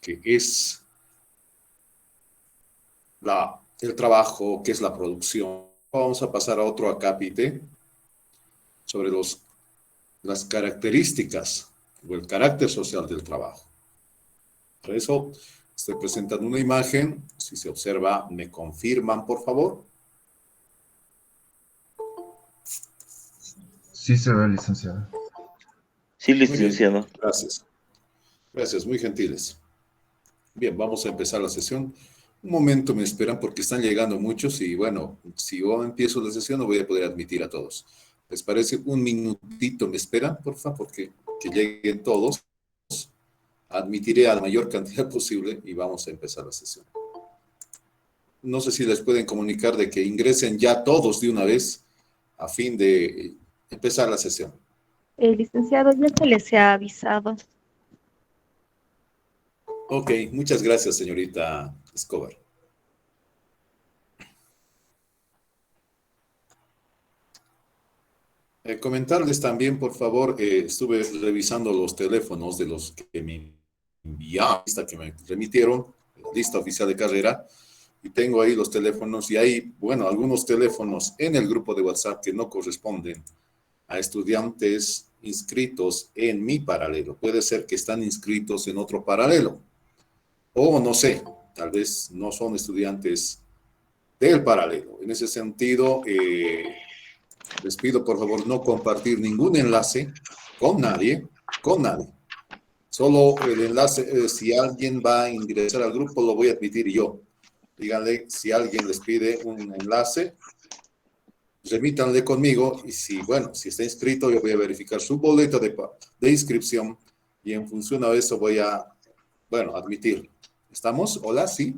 que es el trabajo, qué es la producción. Vamos a pasar a otro acápite sobre las características o el carácter social del trabajo. Por eso estoy presentando una imagen. Si se observa, me confirman, por favor. Sí se ve, licenciado. Sí, Muy bien, licenciado. gracias. Gracias, muy gentiles. Bien, vamos a empezar la sesión. Un momento me esperan porque están llegando muchos y bueno, si yo empiezo la sesión no voy a poder admitir a todos. ¿Les parece? Un minutito me esperan, por favor, porque que lleguen todos. Admitiré a la mayor cantidad posible y vamos a empezar la sesión. No sé si les pueden comunicar de que ingresen ya todos de una vez a fin de empezar la sesión. Licenciado, ya se les ha avisado. Ok, muchas gracias, señorita Escobar. Comentarles también, por favor, estuve revisando los teléfonos de los que me enviaron, que me remitieron, la lista oficial de carrera, y tengo ahí los teléfonos, y hay, bueno, algunos teléfonos en el grupo de WhatsApp que no corresponden a estudiantes inscritos en mi paralelo. Puede ser que están inscritos en otro paralelo, o no sé, tal vez no son estudiantes del paralelo. En ese sentido, les pido por favor no compartir ningún enlace con nadie, con nadie. Solo el enlace, si alguien va a ingresar al grupo, lo voy a admitir yo. Díganle, si alguien les pide un enlace, remítanle conmigo y si, bueno, si está inscrito, yo voy a verificar su boleto de inscripción y en función a eso voy a, bueno, admitirlo. ¿Estamos? Hola, ¿sí?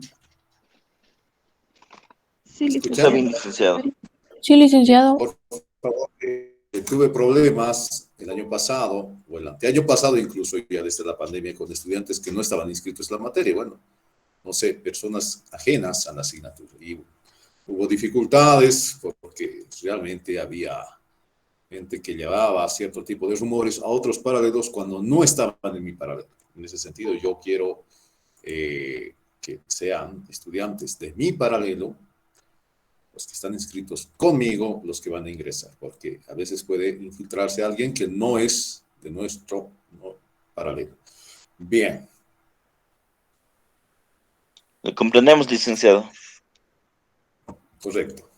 Sí, Está bien, licenciado. licenciado. Sí, licenciado. Por favor, tuve problemas el año pasado, o el anteaño pasado incluso, ya desde la pandemia, con estudiantes que no estaban inscritos en la materia. Bueno, no sé, personas ajenas a la asignatura. Y hubo dificultades porque realmente había gente que llevaba cierto tipo de rumores a otros paralelos cuando no estaban en mi paralelo. En ese sentido, yo quiero que sean estudiantes de mi paralelo, los que están inscritos conmigo, los que van a ingresar, porque a veces puede infiltrarse alguien que no es de nuestro paralelo. Bien. Lo comprendemos, licenciado. Correcto.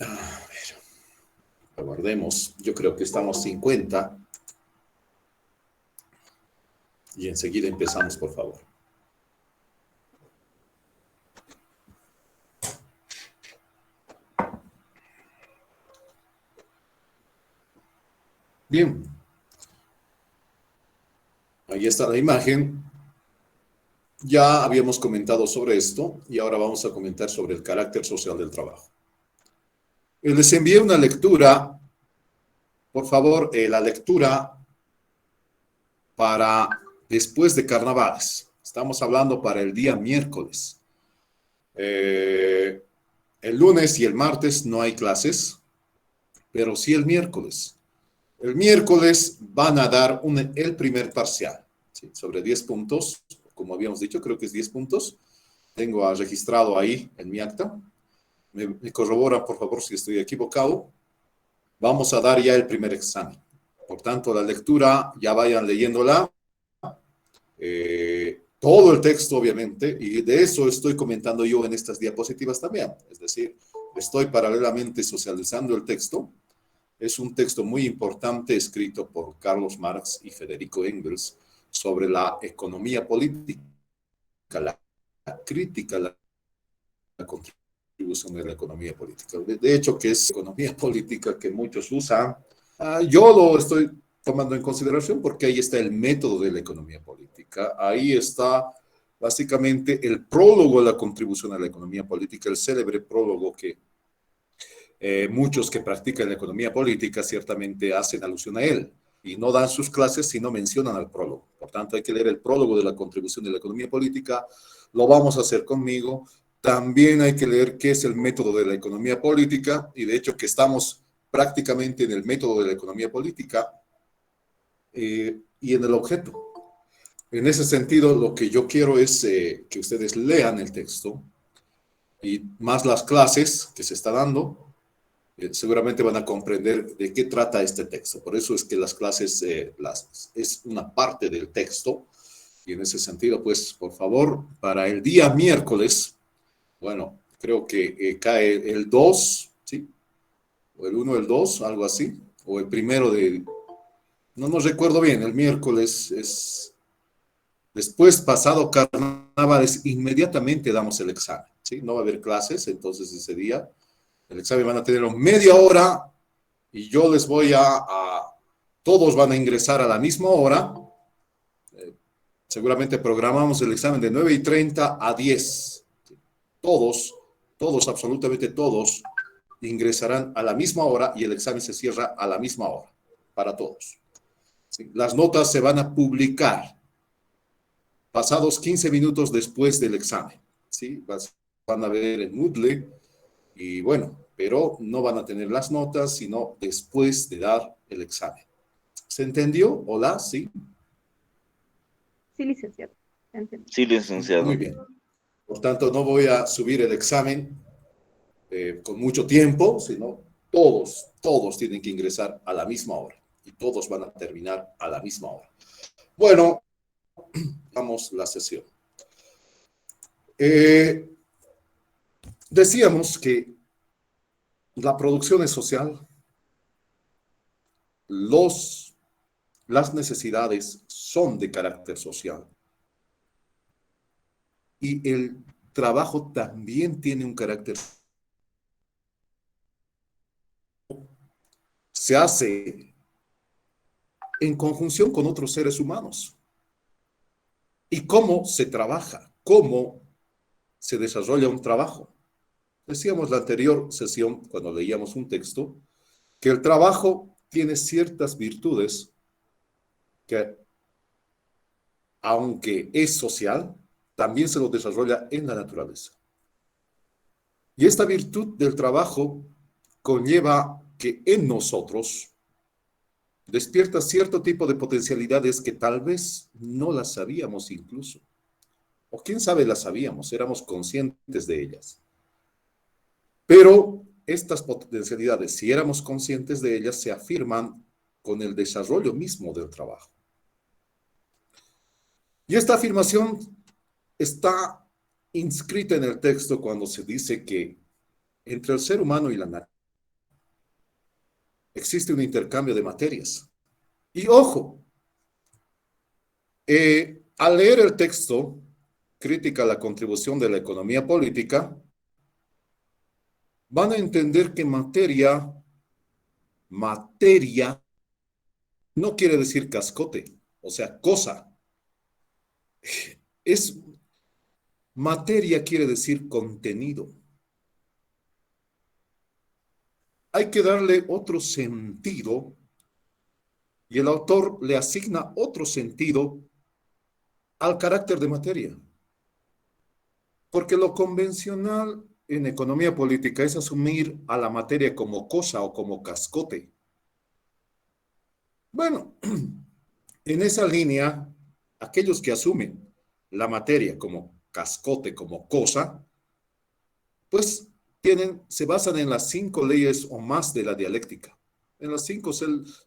A ver, aguardemos. Yo creo que estamos 50. Y enseguida empezamos, por favor. Bien. Ahí está la imagen. Ya habíamos comentado sobre esto y ahora vamos a comentar sobre el carácter social del trabajo. Les envié una lectura, por favor, la lectura para después de carnavales. Estamos hablando para el día miércoles. El lunes y el martes no hay clases, pero sí el miércoles. El miércoles van a dar el primer parcial, ¿sí? Sobre 10 puntos, como habíamos dicho, creo que es 10 puntos. Tengo registrado ahí en mi acta. Me corrobora, por favor, si estoy equivocado. Vamos a dar ya el primer examen. Por tanto, la lectura, ya vayan leyéndola. Todo el texto, obviamente, y de eso estoy comentando yo en estas diapositivas también. Es decir, estoy paralelamente socializando el texto. Es un texto muy importante escrito por Carlos Marx y Federico Engels sobre la economía política, la crítica, la contribución de la economía política. De hecho, que es economía política que muchos usan. Yo lo estoy tomando en consideración porque ahí está el método de la economía política. Ahí está básicamente el prólogo de la contribución a la economía política, el célebre prólogo que muchos que practican la economía política ciertamente hacen alusión a él y no dan sus clases si no mencionan al prólogo. Por tanto, hay que leer el prólogo de la contribución de la economía política. Lo vamos a hacer conmigo. También hay que leer qué es el método de la economía política y de hecho que estamos prácticamente en el método de la economía política. y en el objeto. En ese sentido, lo que yo quiero es que ustedes lean el texto y más las clases que se está dando, seguramente van a comprender de qué trata este texto. Por eso es que las clases es una parte del texto. Y en ese sentido, pues, por favor, para el día miércoles, bueno, creo que cae el 2, ¿sí? O el 1, el 2, algo así. O el primero de... No nos recuerdo bien, el miércoles es... Después, pasado carnavales, inmediatamente damos el examen, ¿sí? No va a haber clases, entonces ese día el examen van a tener media hora y yo les voy todos van a ingresar a la misma hora. Seguramente programamos el examen de 9:30 a 10. Todos, absolutamente todos, ingresarán a la misma hora y el examen se cierra a la misma hora, para todos. ¿Sí? Las notas se van a publicar pasados 15 minutos después del examen. ¿Sí? Van a ver en Moodle y bueno, pero no van a tener las notas, sino después de dar el examen. ¿Se entendió? Hola, ¿sí? Sí, licenciado. Entendí. Sí, licenciado. Muy bien. Por tanto, no voy a subir el examen con mucho tiempo, sino todos tienen que ingresar a la misma hora y todos van a terminar a la misma hora. Bueno, vamos a la sesión. Decíamos que la producción es social, las necesidades son de carácter social y el trabajo también tiene un carácter social. Se hace en conjunción con otros seres humanos. ¿Y cómo se trabaja? ¿Cómo se desarrolla un trabajo? Decíamos la anterior sesión, cuando leíamos un texto, que el trabajo tiene ciertas virtudes que, aunque es social, también se lo desarrolla en la naturaleza. Y esta virtud del trabajo conlleva que en nosotros despierta cierto tipo de potencialidades que tal vez no las sabíamos incluso. O quién sabe las sabíamos, éramos conscientes de ellas. Pero estas potencialidades, si éramos conscientes de ellas, se afirman con el desarrollo mismo del trabajo. Y esta afirmación está inscrita en el texto cuando se dice que entre el ser humano y la naturaleza existe un intercambio de materias. Y ojo, al leer el texto, crítica a la contribución de la economía política, van a entender que materia no quiere decir cascote, o sea, cosa. Materia quiere decir contenido. Hay que darle otro sentido y el autor le asigna otro sentido al carácter de materia. Porque lo convencional en economía política es asumir a la materia como cosa o como cascote. Bueno, en esa línea, aquellos que asumen la materia como cascote, como cosa, pues se basan en las 5 leyes o más de la dialéctica, en las 5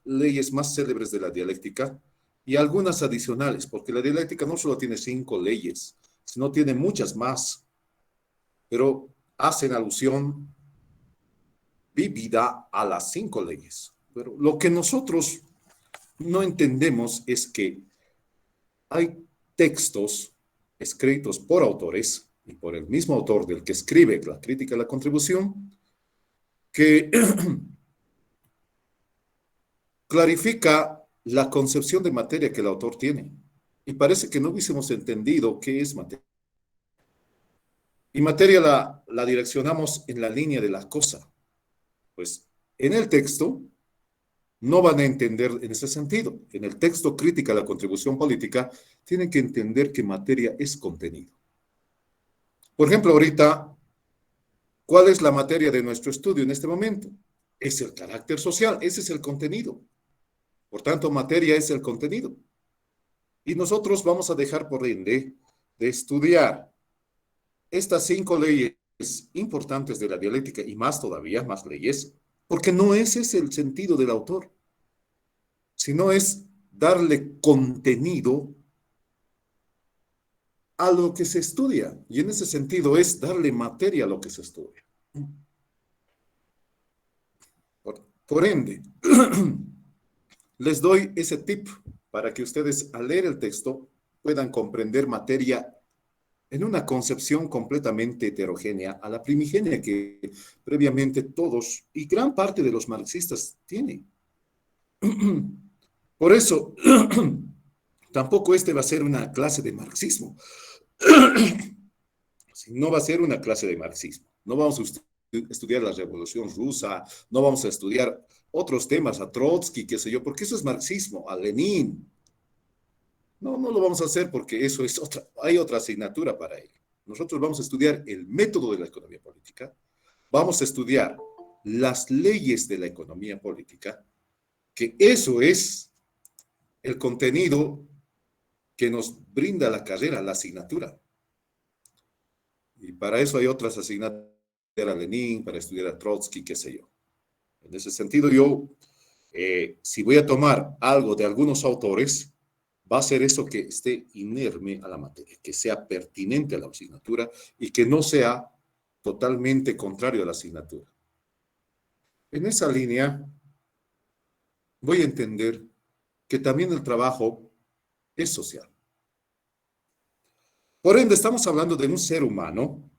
leyes más célebres de la dialéctica y algunas adicionales, porque la dialéctica no solo tiene 5 leyes, sino tiene muchas más, pero hacen alusión vívida a las 5 leyes. Pero lo que nosotros no entendemos es que hay textos escritos por autores y por el mismo autor del que escribe la crítica a la contribución, que clarifica la concepción de materia que el autor tiene. Y parece que no hubiésemos entendido qué es materia. Y materia la direccionamos en la línea de la cosa. Pues en el texto no van a entender en ese sentido. En el texto crítica a la contribución política, tienen que entender que materia es contenido. Por ejemplo, ahorita, ¿cuál es la materia de nuestro estudio en este momento? Es el carácter social, ese es el contenido. Por tanto, materia es el contenido. Y nosotros vamos a dejar, por ende, de estudiar estas 5 leyes importantes de la dialéctica y más todavía, más leyes, porque no ese es el sentido del autor, sino es darle contenido a lo que se estudia. Y en ese sentido es darle materia a lo que se estudia. Por ende, les doy ese tip para que ustedes al leer el texto puedan comprender materia en una concepción completamente heterogénea a la primigenia que previamente todos y gran parte de los marxistas tienen. Por eso, tampoco este va a ser una clase de marxismo. No va a ser una clase de marxismo. No vamos a estudiar la Revolución Rusa, no vamos a estudiar otros temas, a Trotsky, qué sé yo, porque eso es marxismo, a Lenin. No, no lo vamos a hacer porque eso es hay otra asignatura para ello. Nosotros vamos a estudiar el método de la economía política, vamos a estudiar las leyes de la economía política, que eso es el contenido que nos brinda la carrera, la asignatura. Y para eso hay otras asignaturas, a Lenin, para estudiar a Trotsky, qué sé yo. En ese sentido, yo, si voy a tomar algo de algunos autores, va a ser eso que esté inerme a la materia, que sea pertinente a la asignatura y que no sea totalmente contrario a la asignatura. En esa línea, voy a entender que también el trabajo es social. Por ende, estamos hablando de un ser humano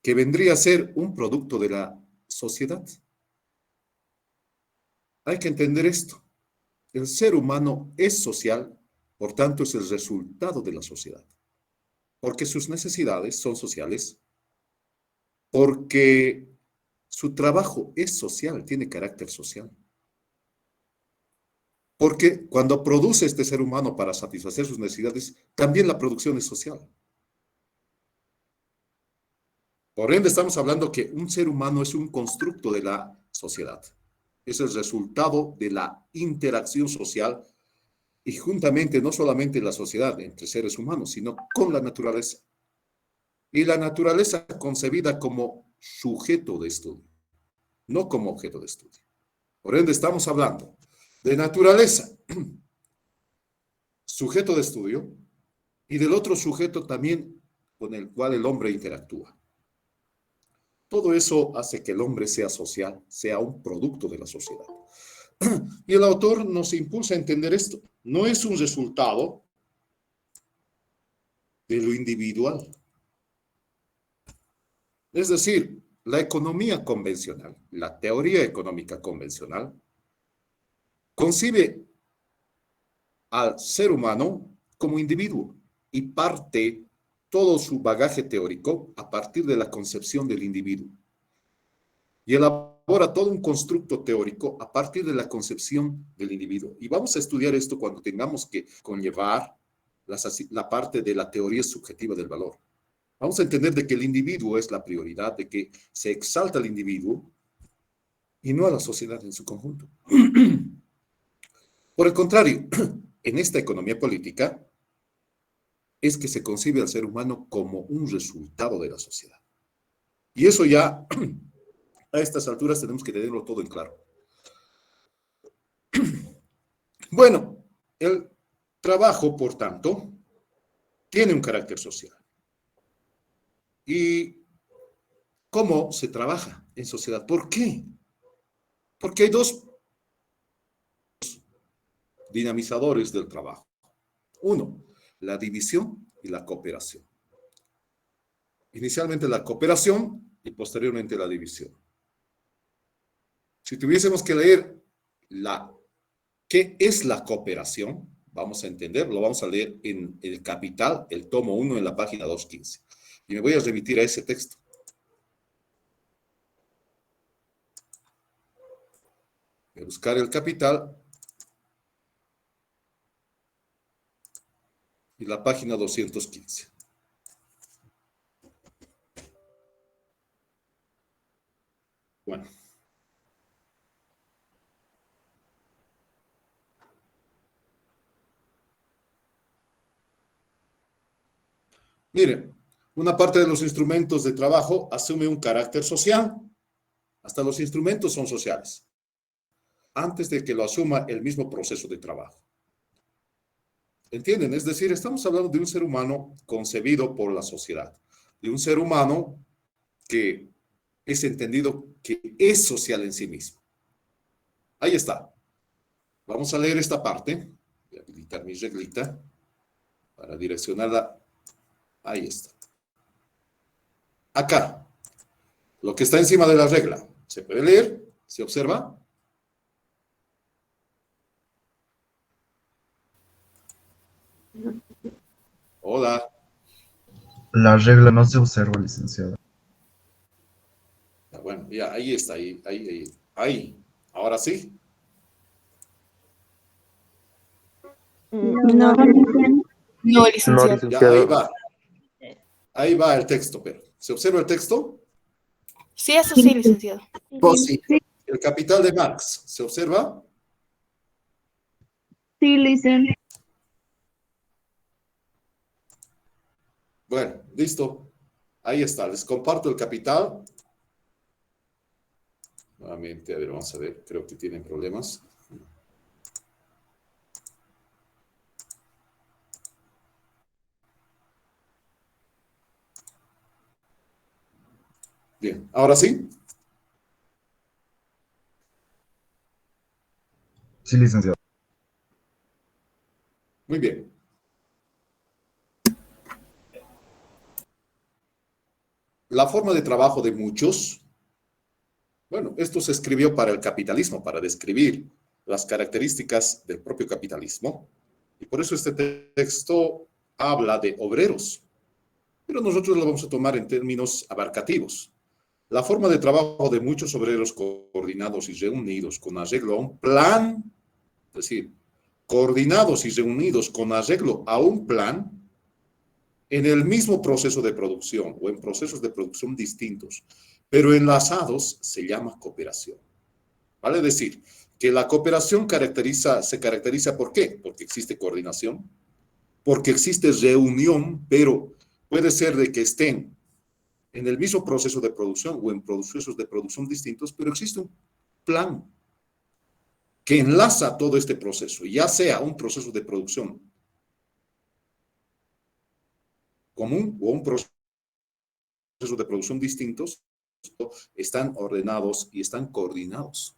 que vendría a ser un producto de la sociedad. Hay que entender esto. El ser humano es social, por tanto es el resultado de la sociedad, porque sus necesidades son sociales, porque su trabajo es social, tiene carácter social. Porque cuando produce este ser humano para satisfacer sus necesidades, también la producción es social. Por ende, estamos hablando que un ser humano es un constructo de la sociedad. Es el resultado de la interacción social y juntamente no solamente la sociedad entre seres humanos, sino con la naturaleza. Y la naturaleza concebida como sujeto de estudio, no como objeto de estudio. Por ende, estamos hablando de naturaleza, sujeto de estudio, y del otro sujeto también con el cual el hombre interactúa. Todo eso hace que el hombre sea social, sea un producto de la sociedad. Y el autor nos impulsa a entender esto. No es un resultado de lo individual. Es decir, la economía convencional, la teoría económica convencional, concibe al ser humano como individuo y parte todo su bagaje teórico a partir de la concepción del individuo. Y elabora todo un constructo teórico a partir de la concepción del individuo. Y vamos a estudiar esto cuando tengamos que conllevar la parte de la teoría subjetiva del valor. Vamos a entender de que el individuo es la prioridad, de que se exalta al individuo y no a la sociedad en su conjunto. Por el contrario, en esta economía política es que se concibe al ser humano como un resultado de la sociedad. Y eso ya, a estas alturas, tenemos que tenerlo todo en claro. Bueno, el trabajo, por tanto, tiene un carácter social. ¿Y cómo se trabaja en sociedad? ¿Por qué? Porque hay dos dinamizadores del trabajo. Uno, la división y la cooperación. Inicialmente la cooperación y posteriormente la división. Si tuviésemos que leer ¿qué es la cooperación? Vamos a entender, lo vamos a leer en El Capital, el tomo 1, en la página 215. Y me voy a remitir a ese texto. Voy a buscar El Capital y la página 215. Bueno. Miren, una parte de los instrumentos de trabajo asume un carácter social. Hasta los instrumentos son sociales, antes de que lo asuma el mismo proceso de trabajo. ¿Entienden? Es decir, estamos hablando de un ser humano concebido por la sociedad, de un ser humano que es entendido que es social en sí mismo. Ahí está. Vamos a leer esta parte. Voy a habilitar mi reglita para direccionarla. Ahí está. Acá, lo que está encima de la regla. ¿Se puede leer? ¿Se observa? Hola. La regla no se observa, licenciado. Bueno, ya, ahí está, ahí. Ahora sí. No, No, Ya, licenciado. ahí va. Ahí va el texto, pero ¿se observa el texto? Sí, eso sí, licenciado. sí, El capital de Marx, ¿se observa? sí, listen. Bueno, listo. Ahí está, les comparto el capital. Nuevamente, a ver, vamos a ver, creo que tienen problemas. Bien, ahora sí. Sí, licenciado. Muy bien. La forma de trabajo de muchos, bueno, esto se escribió para el capitalismo, para describir las características del propio capitalismo, y por eso este texto habla de obreros, pero nosotros lo vamos a tomar en términos abarcativos. La forma de trabajo de muchos obreros coordinados y reunidos con arreglo a un plan, es decir, coordinados y reunidos con arreglo a un plan en el mismo proceso de producción o en procesos de producción distintos, pero enlazados, se llama cooperación. Vale decir que la cooperación se caracteriza ¿por qué? Porque existe coordinación, porque existe reunión, pero puede ser de que estén en el mismo proceso de producción o en procesos de producción distintos, pero existe un plan que enlaza todo este proceso, ya sea un proceso de producción común o un proceso de producción distintos, están ordenados y están coordinados.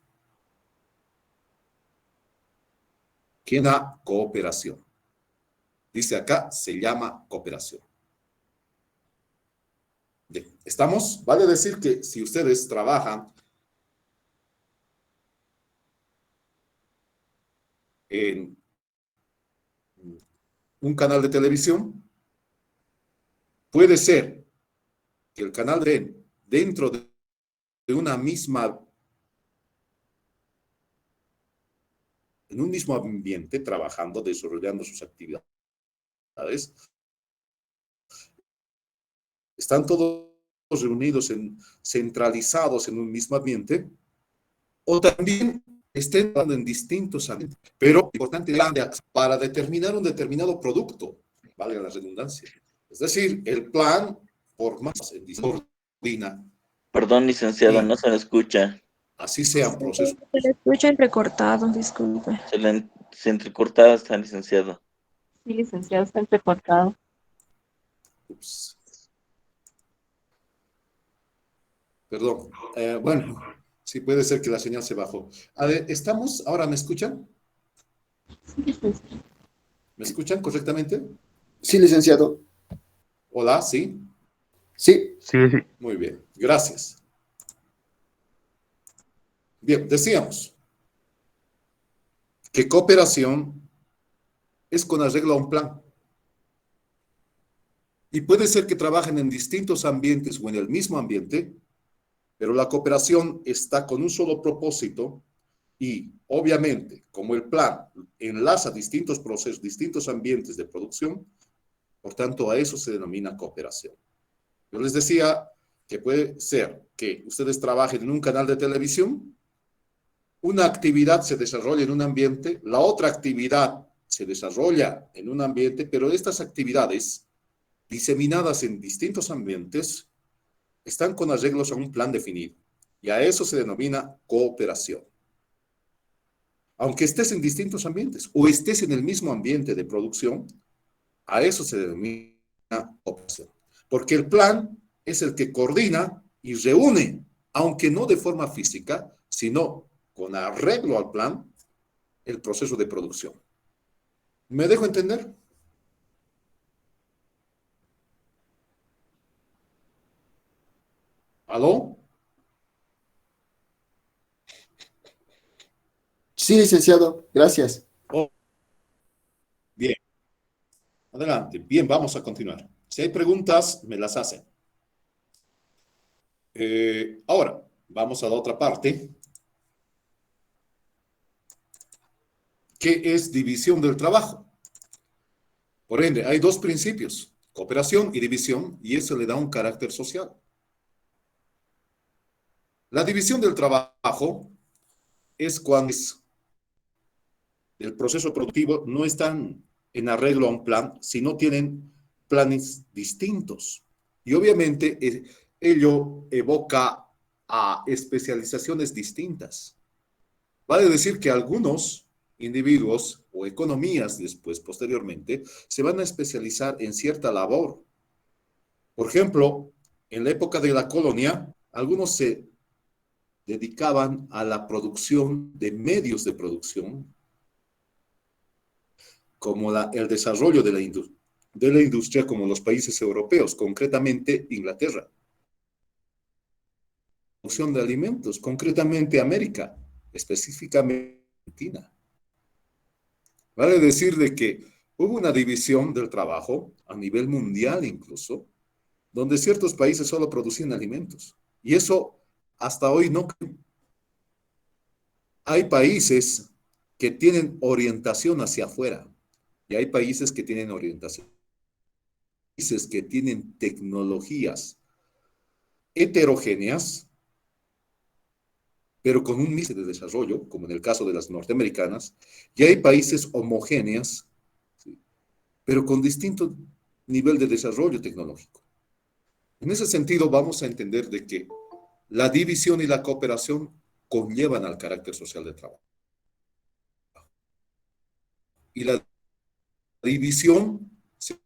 ¿Quién da cooperación? Dice acá, se llama cooperación. Bien, ¿estamos? Vale decir que si ustedes trabajan en un canal de televisión, puede ser que el canal dentro de una misma, en un mismo ambiente, trabajando, desarrollando sus actividades, están todos reunidos, centralizados en un mismo ambiente, o también estén en distintos ambientes, pero importante para determinar un determinado producto, valga la redundancia. Es decir, el plan, por más coordina, Perdón, licenciado, y no se le escucha. así sean procesos. Se le escucha entrecortado, disculpe. Se entrecortaba está, licenciado. Sí, licenciado, está entrecortado. Ups. Perdón. Bueno, sí puede ser que la señal se bajó. A ver, ¿estamos? ¿Ahora me escuchan? Sí, licenciado. ¿Me escuchan correctamente? Sí, licenciado. Hola, ¿sí? Sí, Muy bien, gracias. Bien, decíamos que cooperación es con arreglo a un plan. Y puede ser que trabajen en distintos ambientes o en el mismo ambiente, pero la cooperación está con un solo propósito y, obviamente, como el plan enlaza distintos procesos, distintos ambientes de producción, por tanto, a eso se denomina cooperación. Yo les decía que puede ser que ustedes trabajen en un canal de televisión, una actividad se desarrolla en un ambiente, la otra actividad se desarrolla en un ambiente, pero estas actividades diseminadas en distintos ambientes, están con arreglos a un plan definido. Y a eso se denomina cooperación. Aunque estés en distintos ambientes o estés en el mismo ambiente de producción, a eso se denomina cooperación. Porque el plan es el que coordina y reúne, aunque no de forma física, sino con arreglo al plan, el proceso de producción. ¿Me dejo entender? ¿Aló? Sí, licenciado. Gracias. Oh, bien, adelante. Bien, vamos a continuar. Si hay preguntas, me las hacen. Ahora, vamos a la otra parte. ¿Qué es división del trabajo? Por ende, hay dos principios, cooperación y división, y eso le da un carácter social. La división del trabajo es cuando el proceso productivo no están en arreglo a un plan, sino tienen planes distintos. Y obviamente ello evoca a especializaciones distintas. Vale decir que algunos individuos o economías después, posteriormente, se van a especializar en cierta labor. Por ejemplo, en la época de la colonia, algunos se dedicaban a la producción de medios de producción, como el desarrollo de la industria como los países europeos, concretamente Inglaterra. Producción de alimentos, concretamente América, específicamente Argentina. Vale decir de que hubo una división del trabajo a nivel mundial incluso, donde ciertos países solo producían alimentos. Y eso hasta hoy no. Hay países que tienen orientación hacia afuera y hay países que tienen orientación. Países que tienen tecnologías heterogéneas, pero con un mix de desarrollo, como en el caso de las norteamericanas, y hay países homogéneas, ¿sí?, pero con distinto nivel de desarrollo tecnológico. En ese sentido, vamos a entender de que la división y la cooperación conllevan al carácter social del trabajo. Y la división se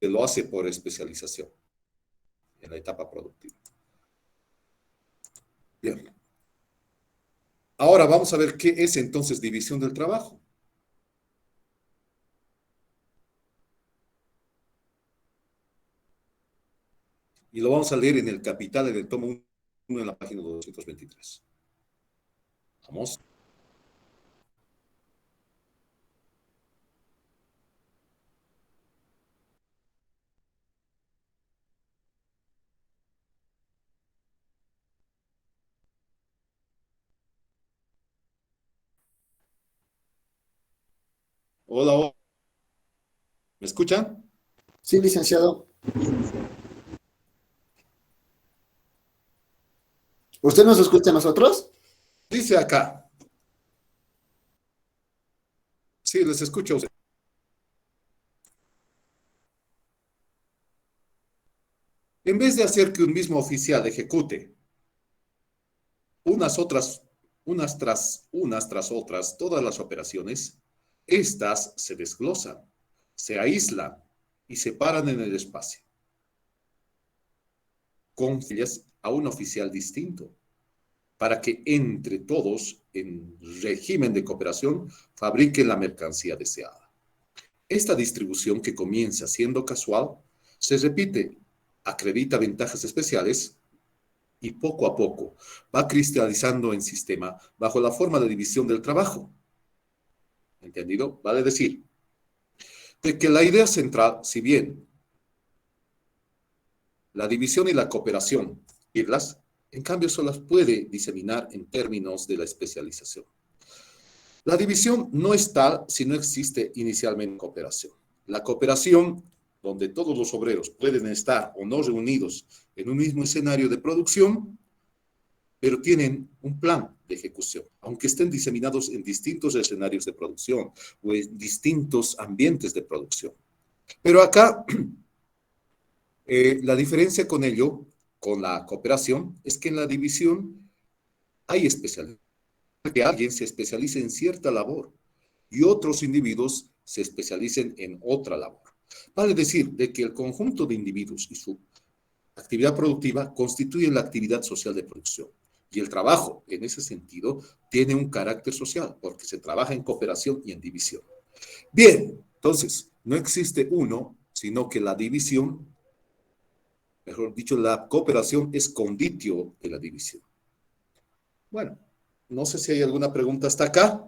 lo hace por especialización en la etapa productiva. Bien. Ahora vamos a ver qué es entonces división del trabajo. Y lo vamos a leer en el Capital, en el tomo 1, en la página 223. Vamos. Hola, hola. ¿Me escuchan? Sí, licenciado. ¿Usted nos escucha a nosotros? Dice acá. Sí, les escucho a ustedes. En vez de hacer que un mismo oficial ejecute unas tras otras todas las operaciones, estas se desglosan, se aíslan y se paran en el espacio, con ellas a un oficial distinto, para que entre todos, en régimen de cooperación, fabriquen la mercancía deseada. Esta distribución, que comienza siendo casual, se repite, acredita ventajas especiales y poco a poco va cristalizando en sistema bajo la forma de división del trabajo. ¿Entendido? Vale decir, de que la idea central, si bien la división y la cooperación, irlas, en cambio solo las puede diseminar en términos de la especialización. La división no es tal si no existe inicialmente cooperación. La cooperación, donde todos los obreros pueden estar o no reunidos en un mismo escenario de producción, pero tienen un plan de ejecución, aunque estén diseminados en distintos escenarios de producción o en distintos ambientes de producción. Pero acá La diferencia con ello, con la cooperación, es que en la división hay especialidad, que alguien se especializa en cierta labor y otros individuos se especialicen en otra labor. Vale decir de que el conjunto de individuos y su actividad productiva constituyen la actividad social de producción. Y el trabajo, en ese sentido, tiene un carácter social, porque se trabaja en cooperación y en división. Bien, entonces, no existe uno, sino que la división, mejor dicho, la cooperación es conditio de la división. Bueno, no sé si hay alguna pregunta hasta acá.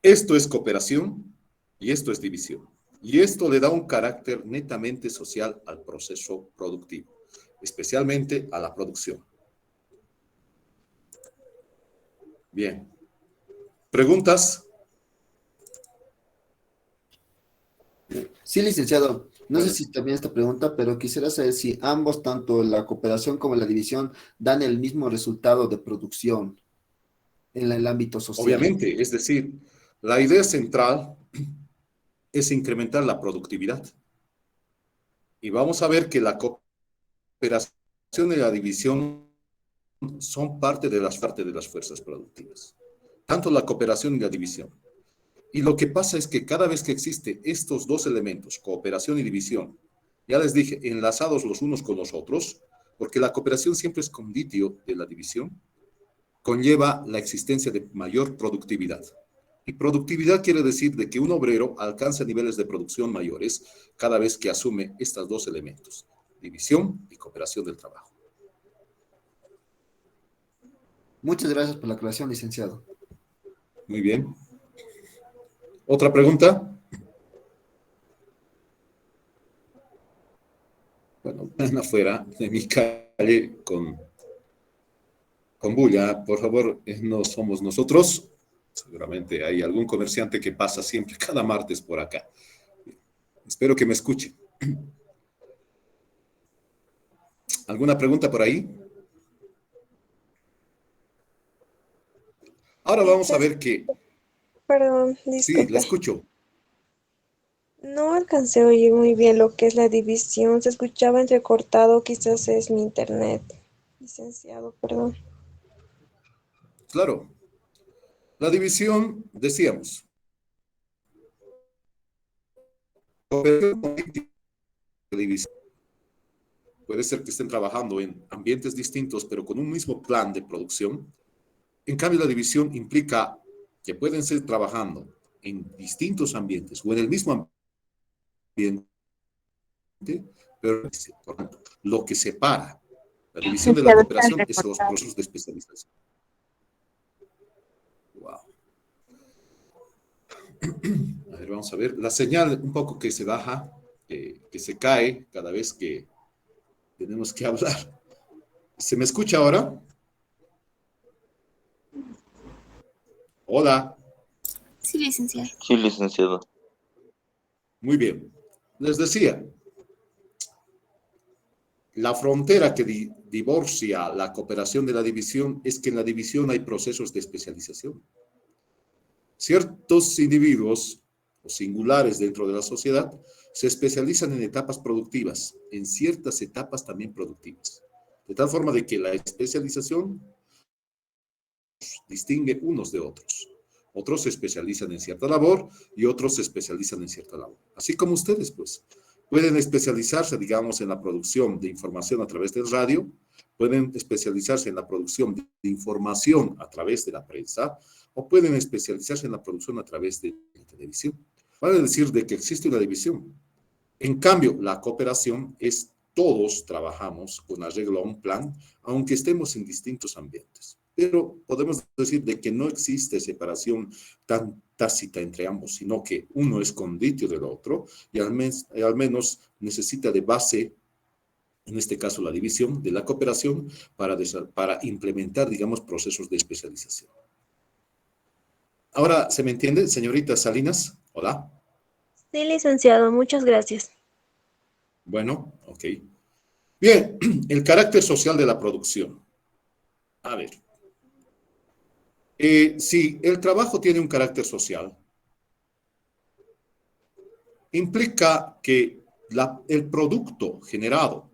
Esto es cooperación y esto es división. Y esto le da un carácter netamente social al proceso productivo, especialmente a la producción. Bien. ¿Preguntas? Sí, licenciado. No sé Bueno, si también esta pregunta, pero quisiera saber si ambos, tanto la cooperación como la división, dan el mismo resultado de producción en el ámbito social. obviamente, es decir, la idea central es incrementar la productividad. Y vamos a ver que la cooperación y la división son parte de las fuerzas productivas. Tanto la cooperación y la división. Y lo que pasa es que cada vez que existen estos dos elementos, cooperación y división, ya les dije, enlazados los unos con los otros, porque la cooperación siempre es conditio de la división, conlleva la existencia de mayor productividad. Y productividad quiere decir de que un obrero alcanza niveles de producción mayores cada vez que asume estos dos elementos, división y cooperación del trabajo. Muchas gracias por la aclaración, licenciado. Muy bien. ¿Otra pregunta? Bueno, van afuera de mi calle con bulla. Por favor, no somos nosotros. Seguramente hay algún comerciante que pasa siempre, cada martes por acá. Espero que me escuche. ¿Alguna pregunta por ahí? Ahora vamos a ver que... Perdón, Sí, la disculpe. escucho. No alcancé a oír muy bien lo que es la división. Se escuchaba entrecortado, quizás es mi internet. Licenciado, perdón. Claro. La división, decíamos. División. Puede ser que estén trabajando en ambientes distintos, pero con un mismo plan de producción. En cambio, la división implica que pueden ser trabajando en distintos ambientes o en el mismo ambiente, pero por tanto, lo que separa la división de la Licenciado, está cooperación es los entrecortado. procesos de especialización. Wow. A ver, vamos a ver. La señal un poco que se baja, que se cae cada vez que tenemos que hablar. ¿Se me escucha ahora? Hola. Sí, licenciado. Sí, licenciado. Muy bien. Les decía, la frontera que divorcia la cooperación de la división es que en la división hay procesos de especialización. Ciertos individuos o singulares dentro de la sociedad se especializan en etapas productivas, en ciertas etapas también productivas. De tal forma de que la especialización distingue unos de otros. Otros se especializan en cierta labor y otros se especializan en cierta labor. Así como ustedes, pues, pueden especializarse, digamos, en la producción de información a través del radio, pueden especializarse en la producción de información a través de la prensa, o pueden especializarse en la producción a través de la televisión. Vale decir de que existe una división. En cambio, la cooperación es todos trabajamos con arreglo a un plan, aunque estemos en distintos ambientes. Pero podemos decir de que no existe separación tan tácita entre ambos, sino que uno es conditio del otro y al menos necesita de base, en este caso la división, de la cooperación para implementar, digamos, procesos de especialización. Ahora, ¿se me entiende, señorita Salinas? Hola. Sí, licenciado, muchas gracias. Bueno, ok. Bien, el carácter social de la producción. A ver. Si el trabajo tiene un carácter social, implica que el producto generado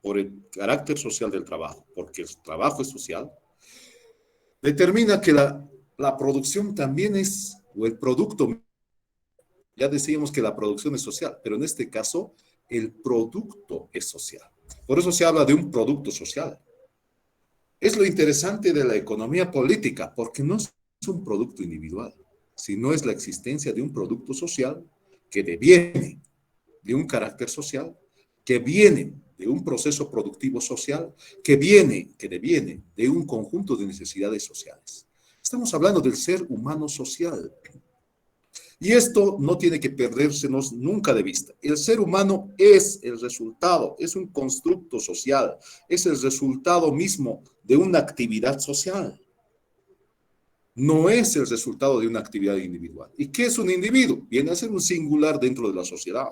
por el carácter social del trabajo, porque el trabajo es social, determina que la producción también es, o el producto, ya decíamos que la producción es social, pero en este caso el producto es social. Por eso se habla de un producto social. Es lo interesante de la economía política, porque no es un producto individual, sino es la existencia de un producto social que deviene de un carácter social, que viene de un proceso productivo social, que deviene de un conjunto de necesidades sociales. Estamos hablando del ser humano social. Y esto no tiene que perdérsenos nunca de vista. El ser humano es el resultado, es un constructo social, es el resultado mismo de una actividad social. No es el resultado de una actividad individual. ¿Y qué es un individuo? Viene a ser un singular dentro de la sociedad.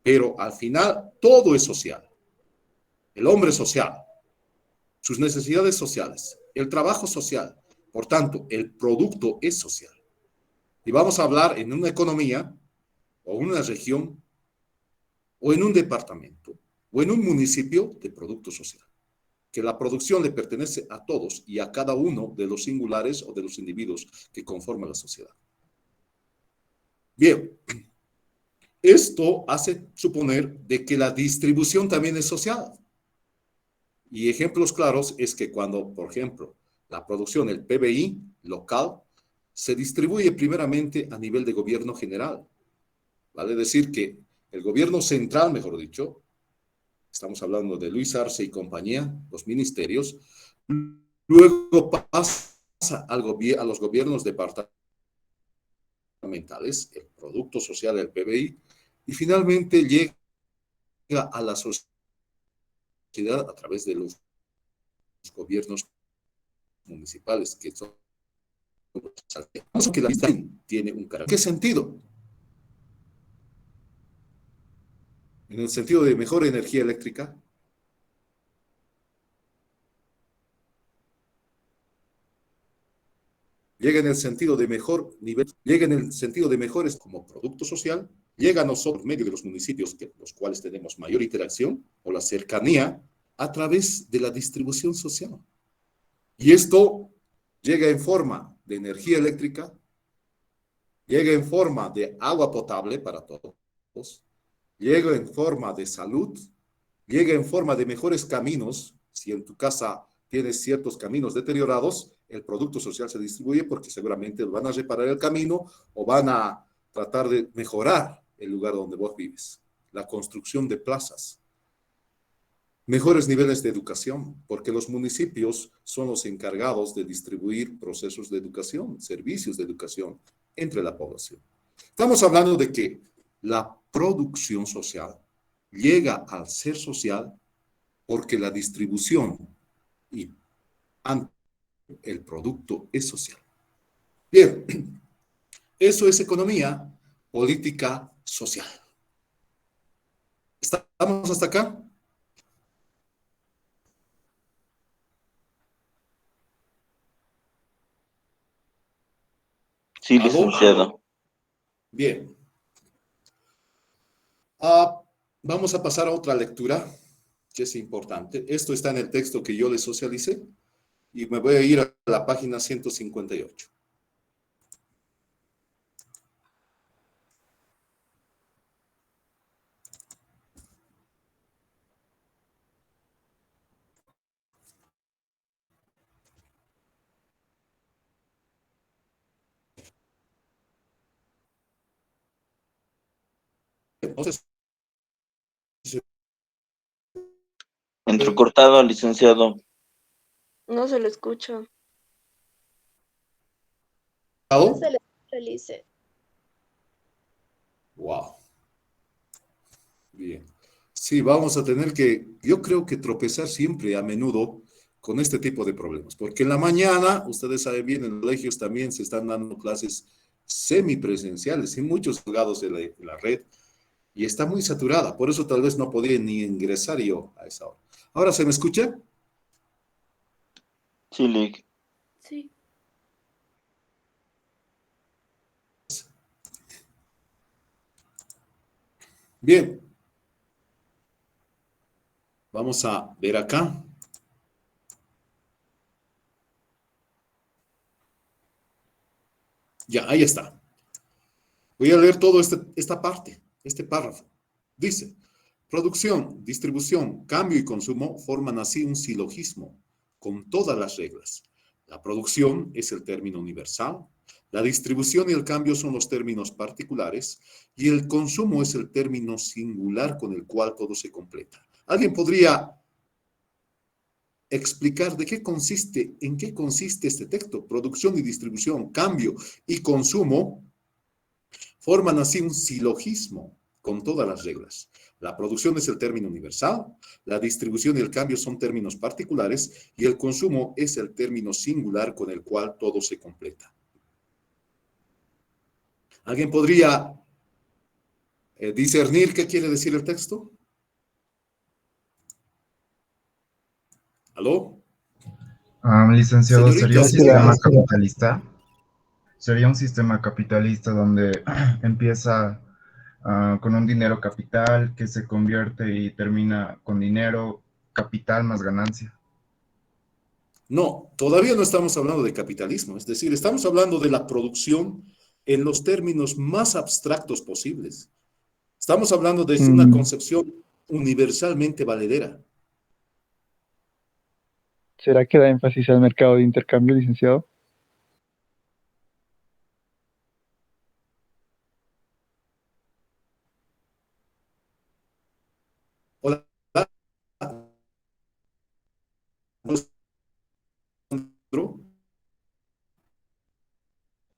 Pero al final todo es social. El hombre es social, sus necesidades sociales, el trabajo social. Por tanto, el producto es social. Y vamos a hablar en una economía o una región o en un departamento o en un municipio de producto social. Que la producción le pertenece a todos y a cada uno de los singulares o de los individuos que conforman la sociedad. Bien, esto hace suponer de que la distribución también es social. Y ejemplos claros es que cuando, por ejemplo, la producción, el PBI local, se distribuye primeramente a nivel de gobierno general. Vale decir que el gobierno central, mejor dicho, estamos hablando de Luis Arce y compañía, los ministerios, luego pasa a los gobiernos departamentales, el producto social del PBI, y finalmente llega a la sociedad a través de los gobiernos municipales, que son que la tiene un carácter. ¿Qué sentido? En el sentido de mejor energía eléctrica, llega en el sentido de mejor nivel, llega en el sentido de mejores como producto social, llega a nosotros, medio de los municipios que los cuales tenemos mayor interacción o la cercanía a través de la distribución social. Y esto llega en forma de energía eléctrica, llega en forma de agua potable para todos, llega en forma de salud, llega en forma de mejores caminos. Si en tu casa tienes ciertos caminos deteriorados, el producto social se distribuye porque seguramente van a reparar el camino o van a tratar de mejorar el lugar donde vos vives. La construcción de plazas. Mejores niveles de educación, porque los municipios son los encargados de distribuir procesos de educación, servicios de educación entre la población. Estamos hablando de que la producción social llega al ser social porque la distribución y el producto es social. Bien, eso es economía política social. ¿Estamos hasta acá? Sí, ¿Aló? licenciado. Bien. Vamos a pasar a otra lectura que es importante. Esto está en el texto que yo les socialicé y me voy a ir a la página 158. Entonces, Entrecortado, licenciado. No se lo escucha. ¿aló? No se le escucha, Lice. Wow. Bien. Sí, vamos a tener que, yo creo que tropezar siempre a menudo con este tipo de problemas, porque en la mañana, ustedes saben bien, en los colegios también se están dando clases semipresenciales y muchos jugados de la red, y está muy saturada, por eso tal vez no podía ni ingresar yo a esa hora. ¿Ahora se me escucha? Sí, Lic. Sí. Bien, Vamos a ver acá. Ya, ahí está. Voy a leer todo esta parte, este párrafo. Dice, producción, distribución, cambio y consumo forman así un silogismo con todas las reglas. La producción es el término universal, la distribución y el cambio son los términos particulares y el consumo es el término singular con el cual todo se completa. ¿Alguien podría explicar en qué consiste este texto? Producción y distribución, cambio y consumo forman así un silogismo con todas las reglas. La producción es el término universal, la distribución y el cambio son términos particulares y el consumo es el término singular con el cual todo se completa. ¿Alguien podría discernir qué quiere decir el texto? ¿Aló? Licenciado, ¿sería un Señorita, sistema capitalista? ¿Sería un sistema capitalista donde empieza con un dinero capital que se convierte y termina con dinero capital más ganancia? no, todavía no estamos hablando de capitalismo, es decir, estamos hablando de la producción en los términos más abstractos posibles. Estamos hablando de una concepción universalmente valedera. ¿Será que da énfasis al mercado de intercambio, licenciado? Hola,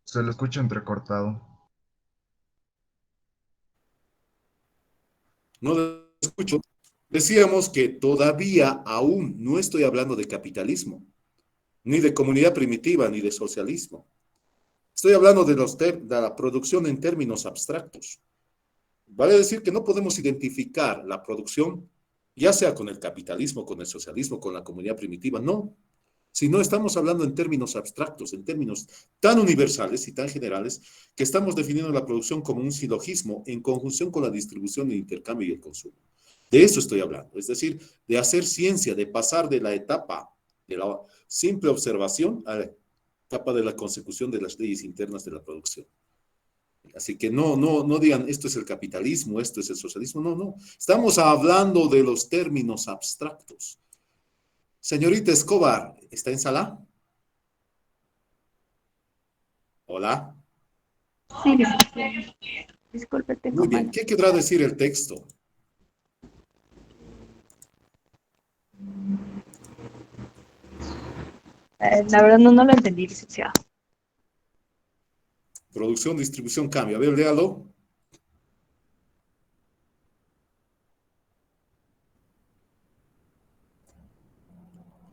Se lo escucha entrecortado. no lo escucho. Decíamos que todavía aún no estoy hablando de capitalismo, ni de comunidad primitiva, ni de socialismo. Estoy hablando de la producción en términos abstractos. Vale decir que no podemos identificar la producción, ya sea con el capitalismo, con el socialismo, con la comunidad primitiva, no. Sino estamos hablando en términos abstractos, en términos tan universales y tan generales, que estamos definiendo la producción como un silogismo en conjunción con la distribución, el intercambio y el consumo. De eso estoy hablando, es decir, de hacer ciencia, de pasar de la etapa de la simple observación a la etapa de la consecución de las leyes internas de la producción. Así que no digan, esto es el capitalismo, esto es el socialismo, no. Estamos hablando de los términos abstractos. Señorita Escobar, ¿está en sala? Hola. Sí, licenciado. Disculpe, tengo Muy bien, mala. ¿qué querrá decir el texto? La verdad no lo entendí, licenciado. Producción, distribución, cambio. A ver, léalo.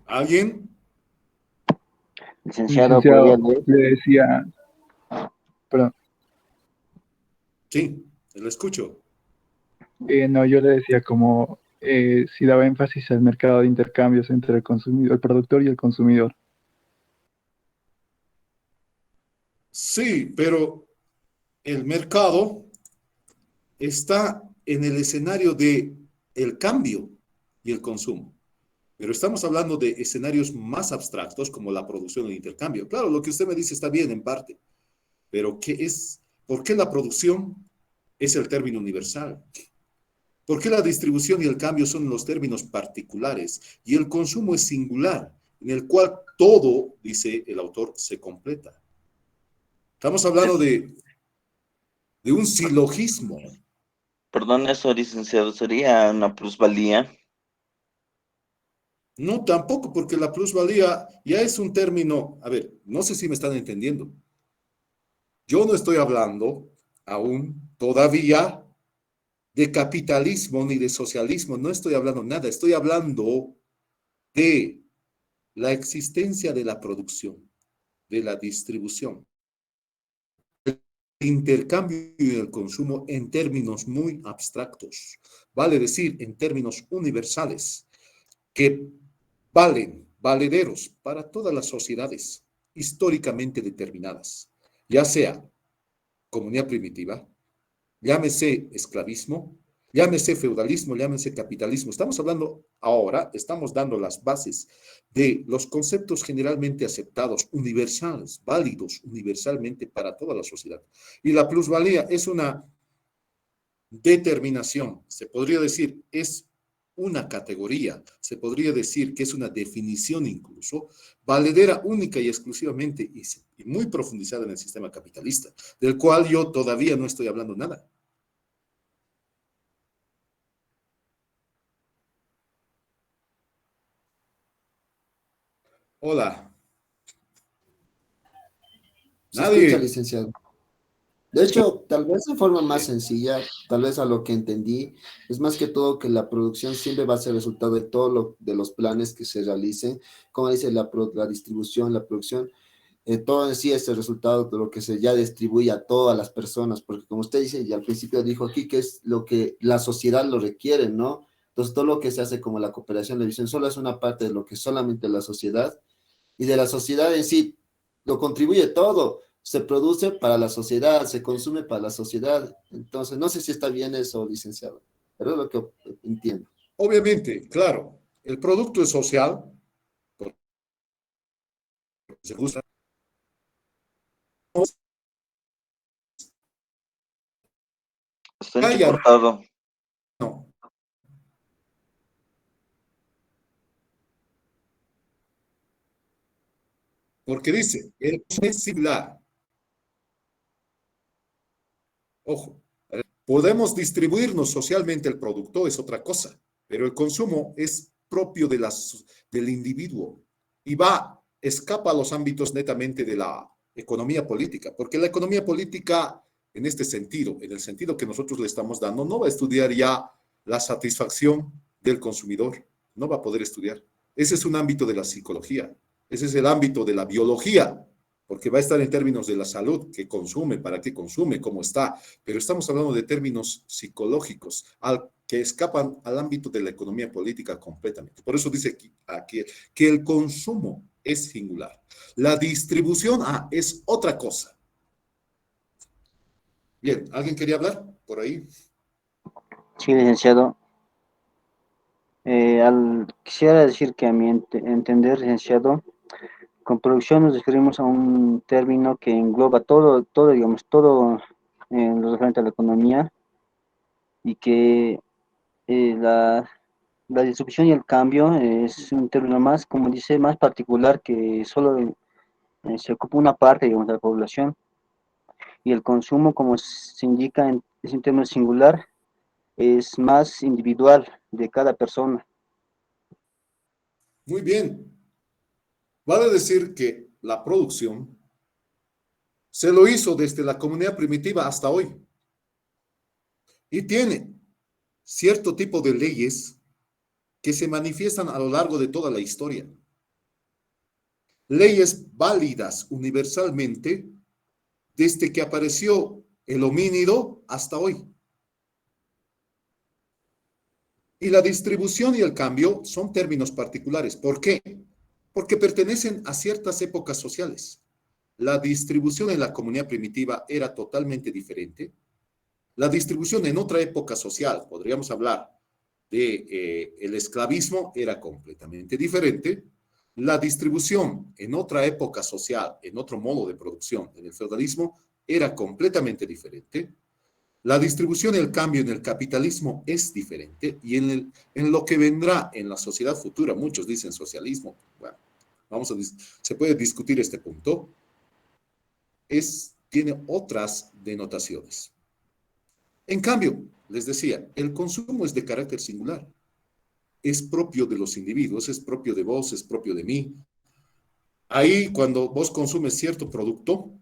¿Alguien? Licenciado, ¿podría Licenciado, leer? le decía, perdón, Sí, lo escucho. no, yo le decía como si daba énfasis al mercado de intercambios entre el consumidor, el productor y el consumidor. Sí, pero el mercado está en el escenario de el cambio y el consumo. Pero estamos hablando de escenarios más abstractos como la producción y el intercambio. Claro, lo que usted me dice está bien en parte, pero ¿por qué la producción es el término universal? ¿Por qué la distribución y el cambio son los términos particulares y el consumo es singular, en el cual todo, dice el autor, se completa? Estamos hablando de un silogismo. Perdón, eso, licenciado, sería una plusvalía. No, tampoco, porque la plusvalía ya es un término, a ver, no sé si me están entendiendo. Yo no estoy hablando aún todavía de capitalismo ni de socialismo, no estoy hablando nada, estoy hablando de la existencia de la producción, de la distribución, del intercambio y del consumo en términos muy abstractos, vale decir, en términos universales, que valederos para todas las sociedades históricamente determinadas, ya sea comunidad primitiva, llámese esclavismo, Llámese feudalismo, llámese capitalismo. Estamos hablando ahora, estamos dando las bases de los conceptos generalmente aceptados, universales, válidos universalmente para toda la sociedad. Y la plusvalía es una determinación, se podría decir, es una categoría, se podría decir que es una definición incluso, valedera única y exclusivamente y muy profundizada en el sistema capitalista, del cual yo todavía no estoy hablando nada. Hola. Se escucha, Nadie. licenciado. De hecho, tal vez de forma más sencilla, tal vez a lo que entendí, es más que todo que la producción siempre va a ser resultado de de los planes que se realicen, como dice la distribución, la producción, todo en sí es el resultado de lo que se ya distribuye a todas las personas, porque como usted dice, y al principio dijo aquí, que es lo que la sociedad lo requiere, ¿no? Entonces, todo lo que se hace como la cooperación, la visión, solo es una parte de lo que solamente la sociedad, y de la sociedad en sí, lo contribuye todo, se produce para la sociedad, se consume para la sociedad, entonces, no sé si está bien eso, licenciado, pero es lo que entiendo. Obviamente, claro, el producto es social, porque se usa. Está Ah, ya entrecortado. no, porque dice, el consumo es similar. Ojo, podemos distribuirnos socialmente el producto, es otra cosa, pero el consumo es propio del individuo y escapa a los ámbitos netamente de la economía política, porque la economía política, en este sentido, en el sentido que nosotros le estamos dando, no va a estudiar ya la satisfacción del consumidor, no va a poder estudiar. Ese es un ámbito de la psicología, ese es el ámbito de la biología, porque va a estar en términos de la salud, qué consume, para qué consume, cómo está, pero estamos hablando de términos psicológicos que escapan al ámbito de la economía política completamente. Por eso dice aquí que el consumo es singular. La distribución es otra cosa. Bien, ¿alguien quería hablar por ahí? Sí, licenciado. Quisiera decir que a mi entender, licenciado, con producción nos referimos a un término que engloba todo, digamos, todo en lo referente a la economía y que la distribución y el cambio es un término más, como dice, más particular que solo se ocupa una parte, digamos, de la población y el consumo, como se indica, es un término singular, es más individual de cada persona. Muy bien. Vale decir que la producción se lo hizo desde la comunidad primitiva hasta hoy y tiene cierto tipo de leyes que se manifiestan a lo largo de toda la historia. Leyes válidas universalmente desde que apareció el homínido hasta hoy. Y la distribución y el cambio son términos particulares. ¿Por qué? Porque pertenecen a ciertas épocas sociales. La distribución en la comunidad primitiva era totalmente diferente. La distribución en otra época social, podríamos hablar de el esclavismo, era completamente diferente. La distribución en otra época social, en otro modo de producción, en el feudalismo, era completamente diferente. La distribución y el cambio en el capitalismo es diferente y en lo que vendrá en la sociedad futura, muchos dicen socialismo, bueno, se puede discutir este punto, tiene otras denotaciones. En cambio, les decía, el consumo es de carácter singular, es propio de los individuos, es propio de vos, es propio de mí. Ahí, cuando vos consumes cierto producto,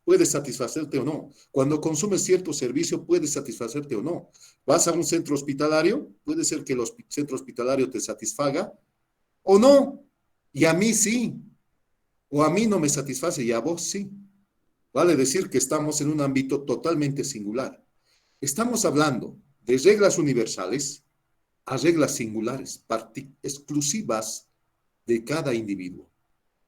puede satisfacerte o no. Cuando consumes cierto servicio, puede satisfacerte o no. Vas a un centro hospitalario, puede ser que el centro hospitalario te satisfaga o no. Y a mí sí. O a mí no me satisface y a vos sí. Vale decir que estamos en un ámbito totalmente singular. Estamos hablando de reglas universales a reglas singulares, exclusivas de cada individuo.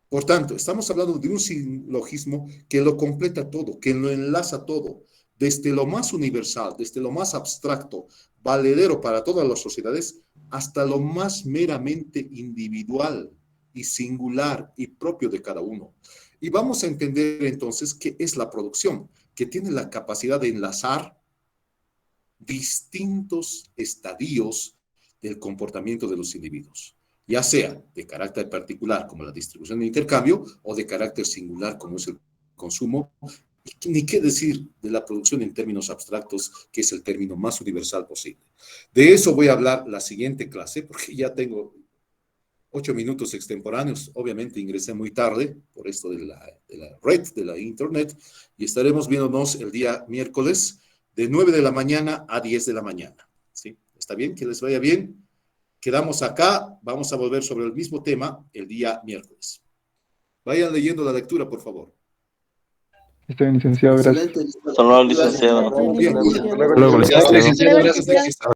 Por tanto, estamos hablando de un silogismo que lo completa todo, que lo enlaza todo, desde lo más universal, desde lo más abstracto, valedero para todas las sociedades, hasta lo más meramente individual y singular y propio de cada uno. Y vamos a entender entonces qué es la producción, que tiene la capacidad de enlazar distintos estadios del comportamiento de los individuos, ya sea de carácter particular como la distribución e intercambio o de carácter singular como es el consumo, y ni qué decir de la producción en términos abstractos, que es el término más universal posible. De eso voy a hablar la siguiente clase, porque ya tengo 8 minutos extemporáneos. Obviamente ingresé muy tarde por esto de la red, de la internet, y estaremos viéndonos el día miércoles de 9 de la mañana a 10 de la mañana. ¿Sí? ¿Está bien? Que les vaya bien. Quedamos acá. Vamos a volver sobre el mismo tema el día miércoles. Vayan leyendo la lectura, por favor. Está bien, licenciado, gracias. Excelente. Hasta luego, licenciado. Gracias. Bien. Hasta luego. Hasta luego, licenciado. Gracias.